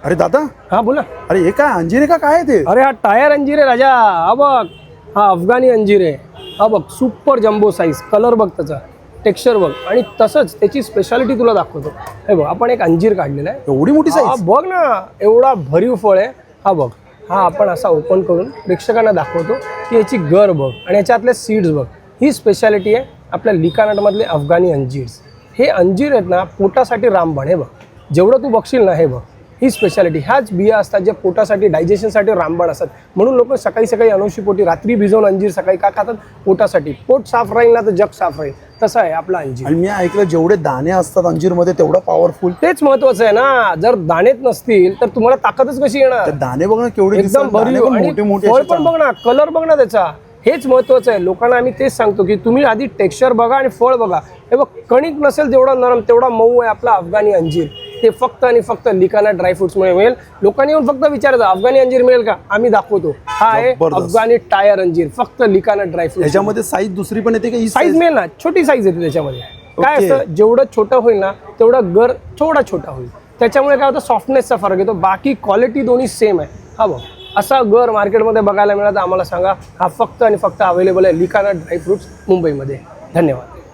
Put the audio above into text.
अरे दादा, हा बोला. अरे हे काय अंजीर आहे का काय आहे ते? अरे हा टायर अंजीर आहे राजा. हा बघ, हा अफगाणी अंजीर आहे. हा बघ, सुपर जम्बो साईज, कलर बघ त्याचा, टेक्स्चर बघ, आणि तसंच त्याची स्पेशालिटी तुला दाखवतो. हे बघ, आपण एक अंजीर काढलेला आहे. एवढी मोठी हा साईज? बघ ना, एवढा भरीव फळ आहे. हा बघ, हा आपण असा ओपन करून प्रेक्षकांना दाखवतो की याची गर बघ आणि याच्यातले सीड्स बघ. ही स्पेशालिटी आहे आपल्या लिकानटमधले अफगाणी अंजीर्स. हे अंजीर आहेत ना, पोटासाठी रामबाण. हे बघ, जेवढं तू बघशील ना, हे बघ, ही स्पेशालिटी. ह्याच बिया असतात ज्या पोटासाठी, डायजेशनसाठी रामबाण असतात. म्हणून लोक सकाळी सकाळी अनोशी पोटी रात्री भिजवून अंजीर सकाळी का खातात? पोटासाठी. पोट साफ राहील ना तर जग साफ राहील. तसं आहे आपला अंजीर. आणि मी ऐकलं जेवढे दाणे असतात अंजीरमध्ये तेवढा पॉवरफुल. तेच महत्वाचं आहे ना. जर दाणेच नसतील तर तुम्हाला ताकदच कशी येणार? दाणे बघ ना केवढे एकदम दिसतात, दाणे भरीव. पण आणि मोठे मोठे फळ असे पण बघ ना, कलर बघ ना त्याचा. हेच महत्वाचं आहे. लोकांना आम्ही तेच सांगतो की तुम्ही आधी टेक्स्चर बघा आणि फळ बघा. हे बघ, कणिक नसेल तेवढा नरम, तेवढा मऊ आहे आपला अफगाणी अंजीर. ते फक्त आणि फक्त लिकाना ड्रायफ्रुट्समुळे मिळेल. लोकांनी येऊन फक्त विचारायचं अफगाणी अंजीर मिळेल का? आम्ही दाखवतो. हा आहे जबरदस्त. अफगाणी टायर अंजीर, फक्त लिकाना ड्रायफ्रुट्स. याच्यामध्ये साईज दुसरी पण येते का? ही साईज मिळेल ना, छोटी साईज येते त्याच्यामध्ये. काय ओके. असतं, जेवढं छोटं होईल ना तेवढं गर थोडा छोटा होईल. त्याच्यामुळे काय होतं, सॉफ्टनेसचा फरक येतो. बाकी क्वालिटी दोन्ही सेम आहे. हा बघ, असा गर मार्केटमध्ये बघायला मिळाला तर आम्हाला सांगा. हा फक्त आणि फक्त अवेलेबल आहे लिकाना ड्रायफ्रुट्स मुंबईमध्ये. धन्यवाद.